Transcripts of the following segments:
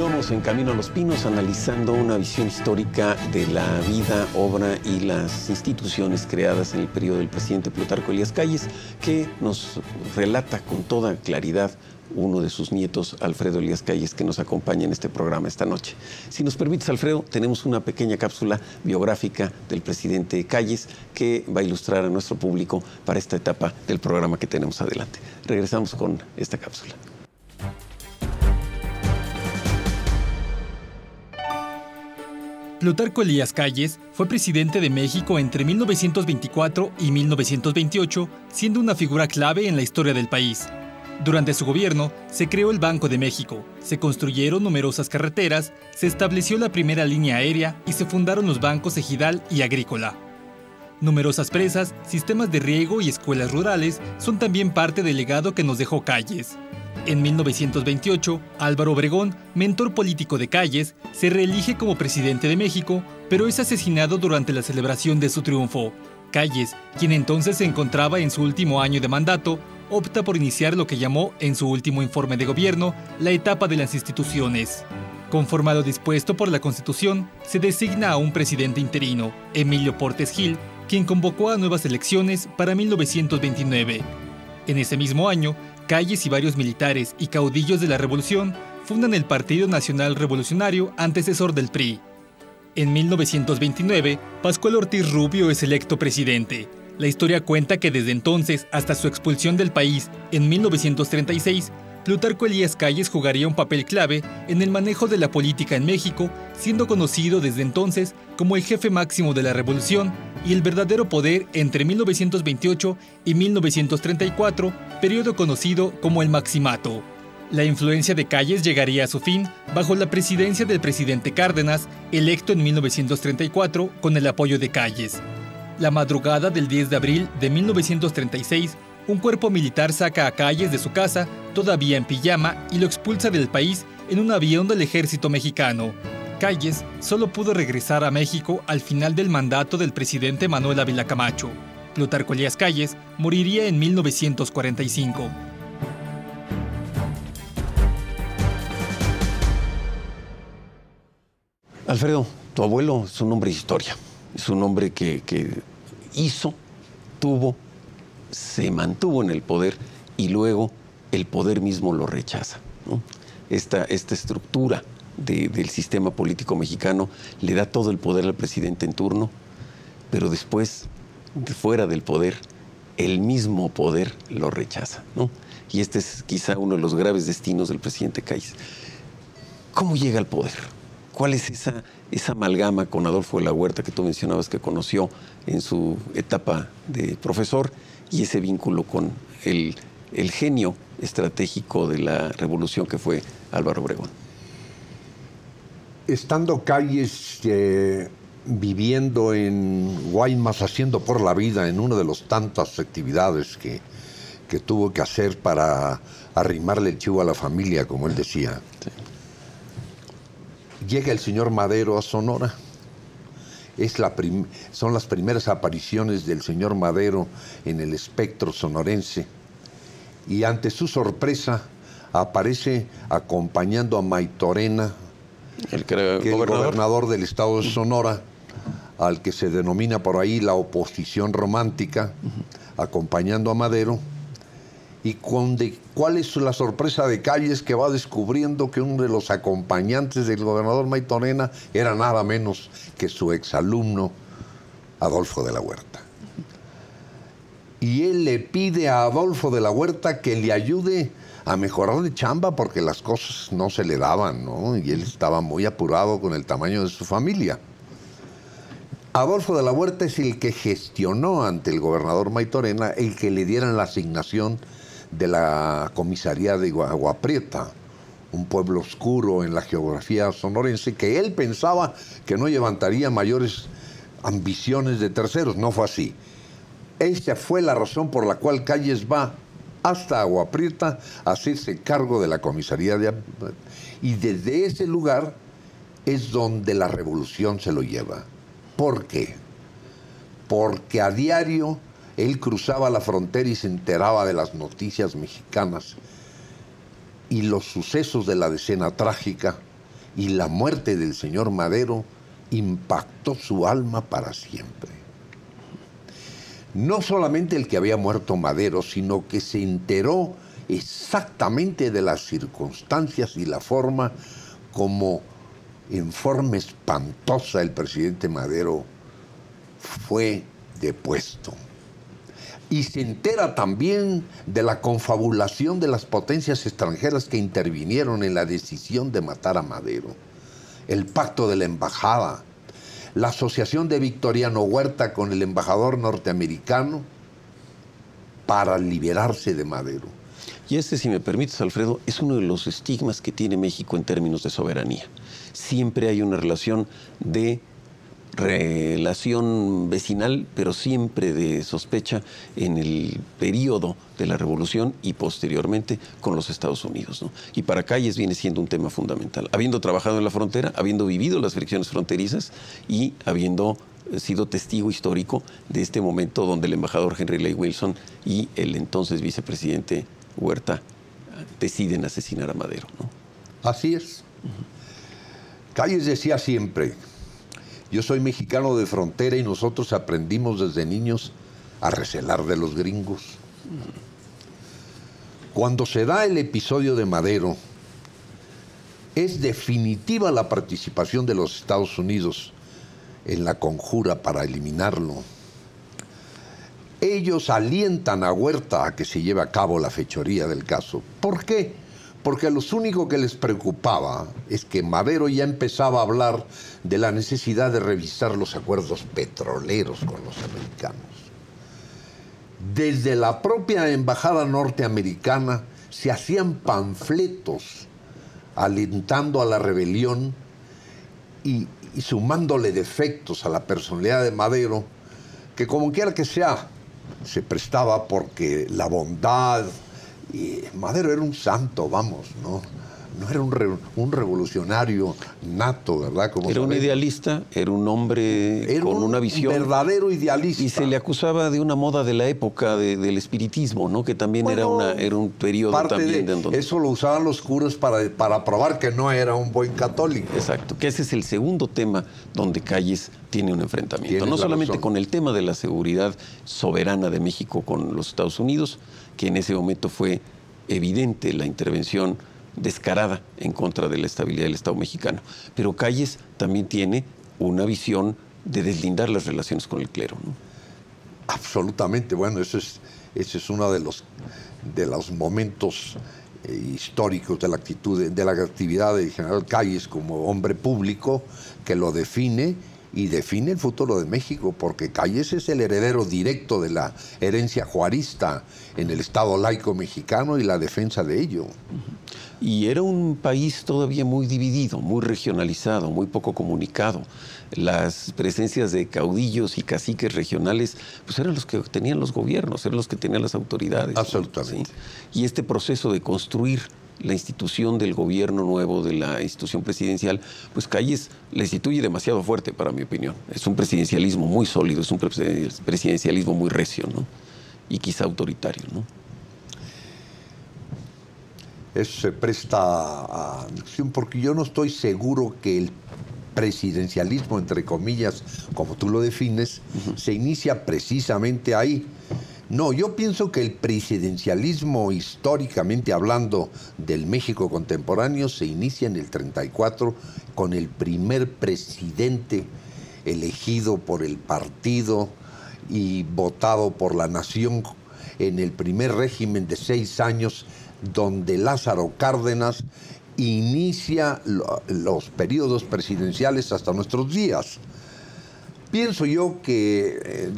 Continuamos en Camino a los Pinos analizando una visión histórica de la vida, obra y las instituciones creadas en el periodo del presidente Plutarco Elías Calles, que nos relata con toda claridad uno de sus nietos, Alfredo Elías Calles, que nos acompaña en este programa esta noche. Si nos permites, Alfredo, tenemos una pequeña cápsula biográfica del presidente Calles que va a ilustrar a nuestro público para esta etapa del programa que tenemos adelante. Regresamos con esta cápsula. Plutarco Elías Calles fue presidente de México entre 1924 y 1928, siendo una figura clave en la historia del país. Durante su gobierno, se creó el Banco de México, se construyeron numerosas carreteras, se estableció la primera línea aérea y se fundaron los bancos Ejidal y Agrícola. Numerosas presas, sistemas de riego y escuelas rurales son también parte del legado que nos dejó Calles. En 1928, Álvaro Obregón, mentor político de Calles, se reelige como presidente de México, pero es asesinado durante la celebración de su triunfo. Calles, quien entonces se encontraba en su último año de mandato, opta por iniciar lo que llamó en su último informe de gobierno la etapa de las instituciones. Conforme a lo dispuesto por la Constitución, se designa a un presidente interino, Emilio Portes Gil, quien convocó a nuevas elecciones para 1929. En ese mismo año, Calles y varios militares y caudillos de la Revolución fundan el Partido Nacional Revolucionario, antecesor del PRI. En 1929, Pascual Ortiz Rubio es electo presidente. La historia cuenta que desde entonces hasta su expulsión del país en 1936, Plutarco Elías Calles jugaría un papel clave en el manejo de la política en México, siendo conocido desde entonces como el jefe máximo de la revolución y el verdadero poder entre 1928 y 1934, periodo conocido como el Maximato. La influencia de Calles llegaría a su fin bajo la presidencia del presidente Cárdenas, electo en 1934 con el apoyo de Calles. La madrugada del 10 de abril de 1936, un cuerpo militar saca a Calles de su casa, todavía en pijama, y lo expulsa del país en un avión del ejército mexicano. Calles solo pudo regresar a México al final del mandato del presidente Manuel Ávila Camacho. Plutarco Elías Calles moriría en 1945. Alfredo, tu abuelo es un hombre de historia. Es un hombre que hizo, tuvo, se mantuvo en el poder y luego el poder mismo lo rechaza, ¿no? Esta estructura del sistema político mexicano le da todo el poder al presidente en turno, pero después, fuera del poder, el mismo poder lo rechaza, ¿no? Y este es quizá uno de los graves destinos del presidente Calles. ¿Cómo llega al poder? ¿Cuál es esa amalgama con Adolfo de la Huerta que tú mencionabas que conoció en su etapa de profesor y ese vínculo con el genio estratégico de la revolución que fue Álvaro Obregón? Estando Calles viviendo en Guaymas, haciendo por la vida en una de las tantas actividades que tuvo que hacer para arrimarle el chivo a la familia, como él decía. Sí. Llega el señor Madero a Sonora. Son las primeras apariciones del señor Madero en el espectro sonorense. Y ante su sorpresa, aparece acompañando a Maytorena, el gobernador del estado de Sonora, al que se denomina por ahí la oposición romántica, acompañando a Madero. Y ¿cuál es la sorpresa de Calles? Que va descubriendo que uno de los acompañantes del gobernador Maytorena era nada menos que su exalumno Adolfo de la Huerta. Y él le pide a Adolfo de la Huerta que le ayude a mejorar de chamba porque las cosas no se le daban, ¿no? Y él estaba muy apurado con el tamaño de su familia. Adolfo de la Huerta es el que gestionó ante el gobernador Maytorena el que le dieran la asignación de la comisaría de Agua Prieta, un pueblo oscuro en la geografía sonorense, que él pensaba que no levantaría mayores ambiciones de terceros. No fue así. Esa fue la razón por la cual Calles va hasta Agua Prieta a hacerse cargo de la comisaría de... Y desde ese lugar es donde la revolución se lo lleva. ¿Por qué? Porque a diario él cruzaba la frontera y se enteraba de las noticias mexicanas y los sucesos de la decena trágica y la muerte del señor Madero impactó su alma para siempre. No solamente el que había muerto Madero, sino que se enteró exactamente de las circunstancias y la forma como, en forma espantosa, el presidente Madero fue depuesto. Y se entera también de la confabulación de las potencias extranjeras que intervinieron en la decisión de matar a Madero. El pacto de la embajada, la asociación de Victoriano Huerta con el embajador norteamericano para liberarse de Madero. Y este, si me permites, Alfredo, es uno de los estigmas que tiene México en términos de soberanía. Siempre hay una relación vecinal, pero siempre de sospecha en el periodo de la Revolución y posteriormente con los Estados Unidos, ¿no? Y para Calles viene siendo un tema fundamental. Habiendo trabajado en la frontera, habiendo vivido las fricciones fronterizas y habiendo sido testigo histórico de este momento donde el embajador Henry Clay Wilson y el entonces vicepresidente Huerta deciden asesinar a Madero, ¿no? Así es. Calles decía siempre: yo soy mexicano de frontera y nosotros aprendimos desde niños a recelar de los gringos. Cuando se da el episodio de Madero, es definitiva la participación de los Estados Unidos en la conjura para eliminarlo. Ellos alientan a Huerta a que se lleve a cabo la fechoría del caso. ¿Por qué? Porque a los únicos que les preocupaba es que Madero ya empezaba a hablar de la necesidad de revisar los acuerdos petroleros con los americanos. Desde la propia embajada norteamericana se hacían panfletos alentando a la rebelión y sumándole defectos a la personalidad de Madero, que como quiera que sea, se prestaba porque la bondad... Y Madero era un santo, vamos, ¿no? No era un revolucionario nato, ¿verdad? Como era un idealista, era un hombre con una visión. Verdadero idealista. Y se le acusaba de una moda de la época del espiritismo, ¿no? Que también era un periodo también de donde... Eso lo usaban los curas para probar que no era un buen católico. Exacto, que ese es el segundo tema donde Calles tiene un enfrentamiento. No solamente con el tema de la seguridad soberana de México con los Estados Unidos, que en ese momento fue evidente la intervención descarada en contra de la estabilidad del Estado mexicano. Pero Calles también tiene una visión de deslindar las relaciones con el clero, ¿no? Absolutamente. Bueno, ese es uno de los momentos históricos de la actividad del general Calles como hombre público, que lo define y define el futuro de México, porque Calles es el heredero directo de la herencia juarista en el Estado laico mexicano y la defensa de ello. Y era un país todavía muy dividido, muy regionalizado, muy poco comunicado. Las presencias de caudillos y caciques regionales pues eran los que tenían los gobiernos, eran los que tenían las autoridades. Absolutamente. ¿Sí? Y este proceso de construir la institución del gobierno nuevo, de la institución presidencial, pues Calles la instituye demasiado fuerte, para mi opinión. Es un presidencialismo muy sólido, es un presidencialismo muy recio, ¿no? Y quizá autoritario, ¿no? Eso se presta a discusión, porque yo no estoy seguro que el presidencialismo, entre comillas, como tú lo defines, se inicia precisamente ahí. No, yo pienso que el presidencialismo, históricamente hablando del México contemporáneo, se inicia en el 34 con el primer presidente elegido por el partido y votado por la nación en el primer régimen de 6 años, donde Lázaro Cárdenas inicia los periodos presidenciales hasta nuestros días. Pienso yo que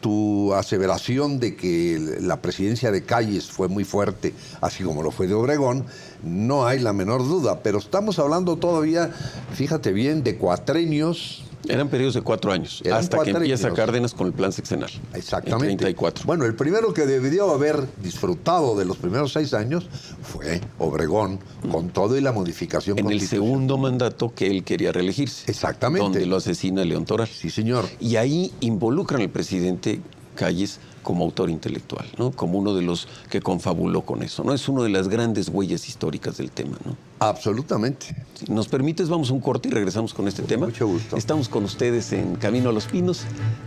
tu aseveración de que la presidencia de Calles fue muy fuerte, así como lo fue de Obregón, no hay la menor duda, pero estamos hablando todavía, fíjate bien, de cuatrenios. Eran periodos de 4 años, hasta que empieza Cárdenas con el plan sexenal. Exactamente. En 34. Bueno, el primero que debió haber disfrutado de los primeros 6 años fue Obregón, con todo y la modificación en el segundo mandato que él quería reelegirse. Exactamente. Donde lo asesina León Toral. Sí, señor. Y ahí involucran al presidente Calles como autor intelectual, ¿no? Como uno de los que confabuló con eso, ¿no? Es una de las grandes huellas históricas del tema, ¿no? Absolutamente. Si nos permites, vamos a un corte y regresamos con este tema. Mucho gusto. Estamos con ustedes en Camino a los Pinos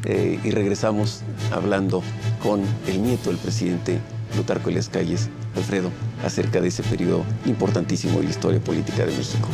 y regresamos hablando con el nieto del presidente Plutarco Elías Calles, Alfredo, acerca de ese periodo importantísimo de la historia política de México.